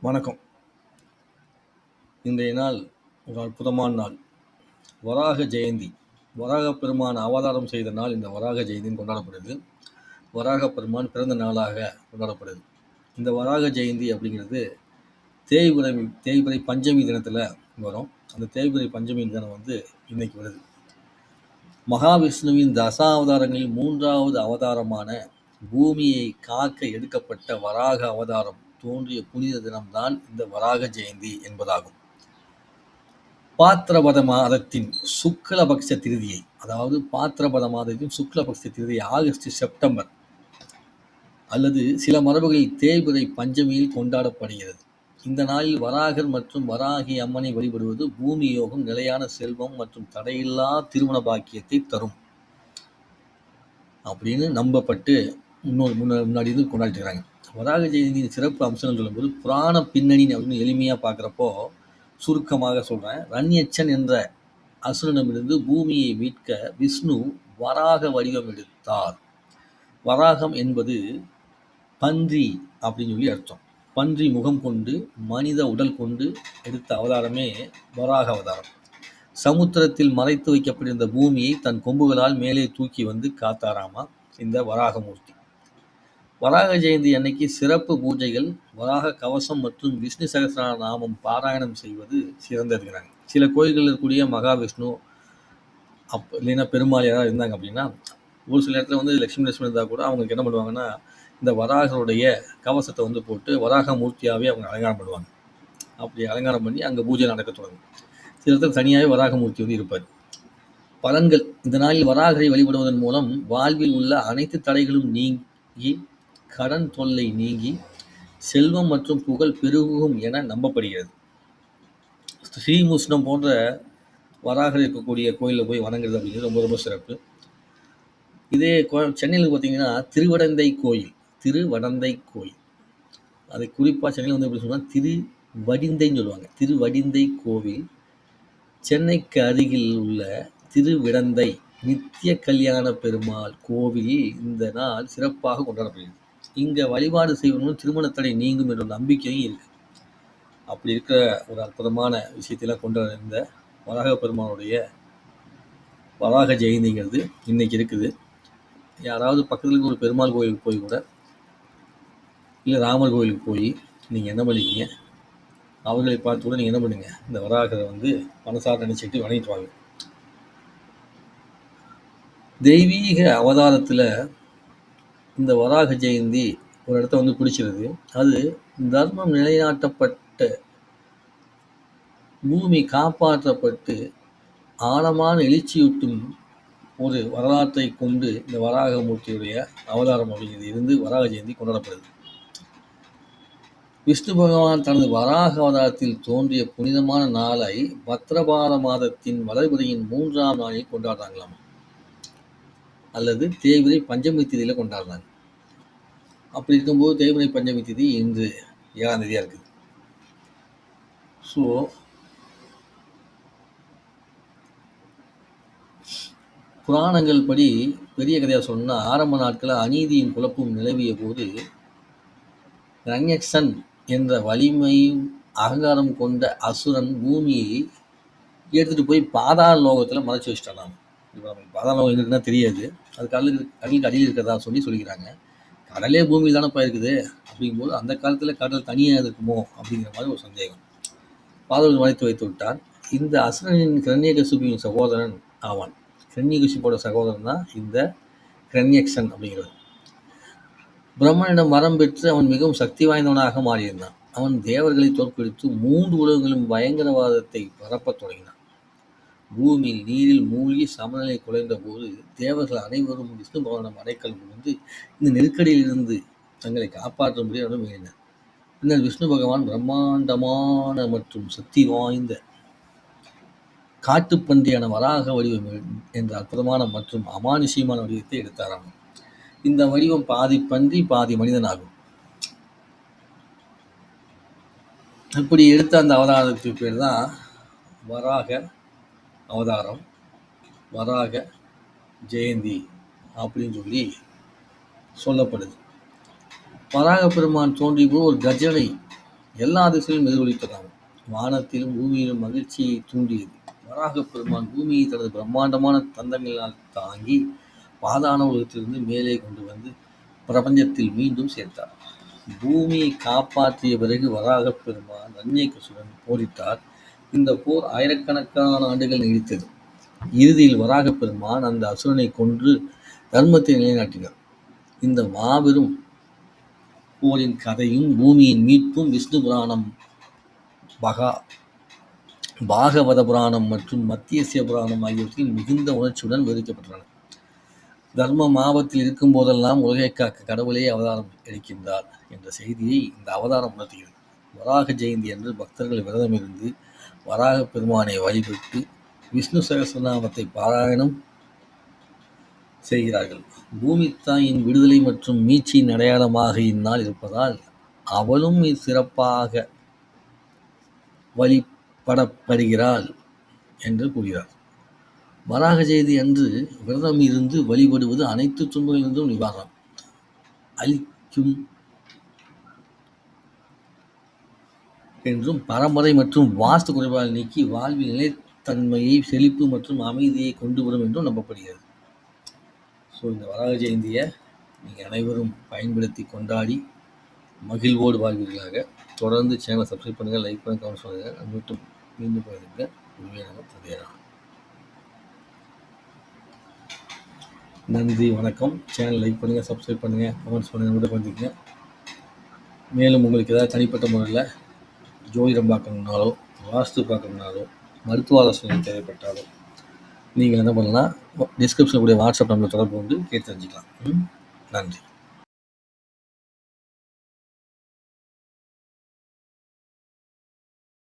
வணக்கம். இன்றைய நாள் ஒரு அற்புதமான நாள். வராக ஜெயந்தி. வராகப் பெருமான் அவதாரம் செய்த நாள் இந்த வராக ஜெயந்தின்னு கொண்டாடப்படுது. வராகப் பெருமான் பிறந்த நாளாக கொண்டாடப்படுது. இந்த வராக ஜெயந்தி அப்படிங்கிறது தேய்பிறை பஞ்சமி தினத்தில் வரும். அந்த தேய்பிறை பஞ்சமி தினம் இன்னைக்கு வருது. மகாவிஷ்ணுவின் தசாவதாரங்களில் 3வது அவதாரமான பூமியை காக்க எடுக்கப்பட்ட வராக அவதாரம் தோன்றிய புனித தினம்தான் இந்த வராக ஜெயந்தி என்பதாகும். பாத்திரபத மாதத்தின் சுக்லபக்ஷ திருதியை, அதாவது பாத்திரபத மாதத்தின் சுக்லபக்ஷ திருதியை ஆகஸ்ட் செப்டம்பர் அல்லது சில மரபுகளில் தேய்பிறை பஞ்சமியில் கொண்டாடப்படுகிறது. இந்த நாளில் வராகர் மற்றும் வராகி அம்மனை வழிபடுவது பூமி யோகம், நிலையான செல்வம் மற்றும் தடையில்லா திருமண பாக்கியத்தை தரும் அப்படின்னு நம்பப்பட்டு முன்னாடி இருந்து கொண்டாடிட்டு இருக்காங்க. வராக ஜெயந்தியின் சிறப்பு அம்சங்கள் சொல்லும்போது புராண பின்னணி அப்படின்னு எளிமையாக பார்க்குறப்போ சுருக்கமாக சொல்கிறேன். ரண்யச்சன் என்ற அசுரனிடமிருந்து பூமியை மீட்க விஷ்ணு வராக வடிவம் எடுத்தார். வராகம் என்பது பன்றி அப்படின்னு சொல்லி அர்த்தம். பன்றி முகம் கொண்டு மனித உடல் கொண்டு எடுத்த அவதாரமே வராக அவதாரம். சமுத்திரத்தில் மறைத்து வைக்கப்பட்டிருந்த பூமியை தன் கொம்புகளால் மேலே தூக்கி வந்து காத்தாராமா இந்த வராகமூர்த்தி. வராக ஜெயந்தி அன்னைக்கு சிறப்பு பூஜைகள், வராக கவசம் மற்றும் விஷ்ணு சகஸ்ர நாமம் பாராயணம் செய்வது சிறந்திருக்கிறாங்க. சில கோயில்களில் இருக்கக்கூடிய மகாவிஷ்ணு இல்லைன்னா பெருமாள் யாராவது இருந்தாங்க அப்படின்னா, ஒரு சில இடத்துல லட்சுமி இருந்தால் கூட அவங்களுக்கு என்ன பண்ணுவாங்கன்னா, இந்த வராகருடைய கவசத்தை போட்டு வராக மூர்த்தியாகவே அவங்க அலங்காரம் பண்ணுவாங்க. அப்படி அலங்காரம் பண்ணி அங்கே பூஜை நடக்க தொடங்கும். சில இடத்துல தனியாகவே வராகமூர்த்தி இருப்பார். பலன்கள்: இந்த நாளில் வராகரை வழிபடுவதன் மூலம் வாழ்வில் உள்ள அனைத்து தடைகளும் நீங்கி, கடன் தொல்லை நீங்கி, செல்வம் மற்றும் புகழ் பெருகும் என நம்பப்படுகிறது. ஸ்ரீமுஷ்ணம் போன்ற வராகர் இருக்கக்கூடிய கோயிலில் போய் வணங்குறது அப்படிங்கிறது ரொம்ப ரொம்ப சிறப்பு. இதே சென்னையில் பார்த்தீங்கன்னா திருவடந்தை கோயில், அதை குறிப்பாக சென்னையில் எப்படி சொன்னால் திருவடிந்தைன்னு சொல்லுவாங்க. திருவடிந்தை கோவில் சென்னைக்கு அருகில் உள்ள திருவிடந்தை நித்திய கல்யாண பெருமாள் கோவில் இந்த நாள் சிறப்பாக கொண்டாடப்படுகிறது. இங்கே வழிபாடு செய்வதும் திருமணத்தடை நீங்கும் என்ற நம்பிக்கையும் இருக்கு. அப்படி இருக்கிற ஒரு அற்புதமான விஷயத்தெல்லாம் கொண்டாட இந்த வராக பெருமானுடைய வராக ஜெயந்திங்கிறது இன்னைக்கு இருக்குது. யாராவது பக்கத்தில் இருக்க ஒரு பெருமாள் கோயிலுக்கு போய் கூட, இல்லை ராமர் கோயிலுக்கு போய் நீங்கள் என்ன பண்ணிக்கிங்க, அவர்களை பார்த்து கூட நீங்கள் என்ன பண்ணுங்க, இந்த வராகரை மனசார நினைச்சிட்டு வணங்கிட்டு வாங்க. தெய்வீக அவதாரத்தில் இந்த வராக ஜெயந்தி ஒரு இடத்த பிடிச்சிருது. அது தர்மம் நிலைநாட்டப்பட்ட, பூமி காப்பாற்றப்பட்டு ஆழமான எழுச்சியூட்டும் ஒரு வரலாற்றை கொண்டு இந்த வராகமூர்த்தியுடைய அவதாரம் அப்படிங்கிறது இருந்து வராக ஜெயந்தி கொண்டாடப்படுது. விஷ்ணு பகவான் தனது வராக அவதாரத்தில் தோன்றிய புனிதமான நாளை பத்ரபாத மாதத்தின் வளர்பிறையின் 3ஆம் நாளில் கொண்டாடுறாங்களாம், அல்லது தேய்பிறை பஞ்சமி திதியில் கொண்டாடுறாங்க. அப்படி இருக்கும்போது தேய்பிறை பஞ்சமி திதி இன்று 7ஆம் தேதியாக இருக்குது. ஸோ புராணங்கள் படி பெரிய கதையாக சொன்னா, ஆரம்ப நாட்களில் அநீதியும் குழப்பமும் நிலவிய போது ரண்யக்ஷன் என்ற வலிமையும் அகங்காரம் கொண்ட அசுரன் பூமியை எடுத்துகிட்டு போய் பாதாள லோகத்தில் மறைச்சி வச்சுட்டான். இப்போ நமக்கு பாதாள லோகம் இருக்குன்னா தெரியாது, அது கடலுக்கு அடியில் இருக்கிறதா சொல்லிக்கிறாங்க. கடலே பூமியில் தானே இருக்குது. அப்படிங்கும்போது அந்த காலத்தில் கடல் தனியாக இருக்குமோ அப்படிங்கிற மாதிரி ஒரு சந்தேகம். பாதாளத்தில் மறைத்து வைத்து விட்டான். இந்த அசுரனின் கிரண்யகசிபுவின் சகோதரன் ஆவான். கிரண்யகசிபோட சகோதரன் தான் இந்த கிரண்யக்ஷன் அப்படிங்கிறது. பிரம்மனிடம் வரம் பெற்று அவன் மிகவும் சக்தி வாய்ந்தவனாக மாறியிருந்தான். அவன் தேவர்களை தோற்கடித்து 3 உலகங்களும் பயங்கரவாதத்தை பரப்பத் தொடங்கினான். பூமியில் நீரில் மூழ்கி சமநிலை குலைந்த போது தேவர்கள் அனைவரும் விஷ்ணு பகவானிடம் அடைக்கலம் புகுந்து இந்த நெருக்கடியில் இருந்து தங்களை காப்பாற்றும்படி அவரிடம் வேண்டினர். பின்னர் விஷ்ணு பகவான் பிரம்மாண்டமான மற்றும் சக்தி வாய்ந்த காட்டுப்பன்றியான வராக வடிவம் என்ற அற்புதமான மற்றும் அமானுஷ்யமான வடிவத்தை எடுத்தாராம். இந்த வடிவம் பாதி பன்றி பாதி மனிதனாகும். இப்படி எடுத்த அந்த அவதாரத்துக்கு பேர் தான் வராக அவதாரம், வராக ஜெயந்தி அப்படின்னு சொல்லப்படுது. வராக பெருமான் தோன்றிய போது ஒரு கஜனை எல்லா திசையிலும் எதிரொலித்ததாகும். வானத்திலும் பூமியிலும் மகிழ்ச்சியை தூண்டியது. வராகப் பெருமான் பூமியை தனது பிரம்மாண்டமான தந்தங்களினால் தாங்கி பாதாள உலகத்திலிருந்து மேலே கொண்டு வந்து பிரபஞ்சத்தில் மீண்டும் சேர்த்தார். பூமியை காப்பாற்றிய பிறகு வராகப் பெருமான் இரண்யகசுடன் போரிட்டார். இந்த போர் ஆயிரக்கணக்கான ஆண்டுகள் நீடித்தது. இறுதியில் வராகப் பெருமான் அந்த அசுரனை கொன்று தர்மத்தை நிலைநாட்டினார். இந்த மாபெரும் போரின் கதையும் பூமியின் மீட்பும் விஷ்ணு புராணம், பாகவத புராணம் மற்றும் மத்தியசிய புராணம் ஆகியவற்றில் மிகுந்த உணர்ச்சியுடன் விவரிக்கப்பட்டுள்ளன. தர்மம் ஆபத்தில் இருக்கும் போதெல்லாம் உலகை காக்க கடவுளே அவதாரம் எடுக்கின்றார் என்ற செய்தியை இந்த அவதாரம் உணர்த்துகிறது. வராக ஜெயந்தி அன்று பக்தர்கள் விரதம் இருந்து வராக பெருமானை வழிபட்டு விஷ்ணு சகஸ்ரநாமத்தை பாராயணம் செய்கிறார்கள். பூமி தாயின் விடுதலை மற்றும் மீட்சியின் அடையாளமாக இந்நாள் இருப்பதால் அவளும் சிறப்பாக வழிபடப்படுகிறாள் என்று கூறுகிறார். வராக ஜெயந்தி அன்று விரதம் இருந்து வழிபடுவது அனைத்து துன்பங்களிலிருந்தும் நிவாரணம் அளிக்கும் என்றும், பரம்பரை மற்றும் வாஸ்து குறைபாடுகள் நீக்கி வாழ்வில் நிலைத்தன்மையை, செழிப்பு மற்றும் அமைதியை கொண்டு வரும் என்றும் நம்பப்படுகிறது. ஸோ இந்த வராக ஜெயந்தியை நீங்கள் அனைவரும் பயன்படுத்தி கொண்டாடி மகிழ்வோடு வாழ்வீர்களாக. தொடர்ந்து சேனலை சப்ஸ்கிரைப் பண்ணுங்கள், லைக் பண்ணுங்கள், கமெண்ட் பண்ணுங்கள். மீண்டும் போயிருங்க. நம்ம தந்தையரா. நன்றி, வணக்கம். சேனல் லைக் பண்ணுங்கள், சப்ஸ்கிரைப் பண்ணுங்கள், கமெண்ட்ஸ் பண்ணுங்கள், நோட் பண்ணிக்கங்க. மேலும் உங்களுக்கு ஏதாவது தனிப்பட்ட முறையில் ஜோதிடம் பார்க்கணுன்னாலோ, வாஸ்து பார்க்கணுன்னாலோ, மருத்துவ ஆலோசனை தேவைப்பட்டாலோ நீங்கள் என்ன பண்ணலாம், டிஸ்கிரிப்ஷனில் கூடிய வாட்ஸ்அப் நம்பர் தொடர்பு கொண்டு கேட்டு தெரிஞ்சுக்கலாம். நன்றி.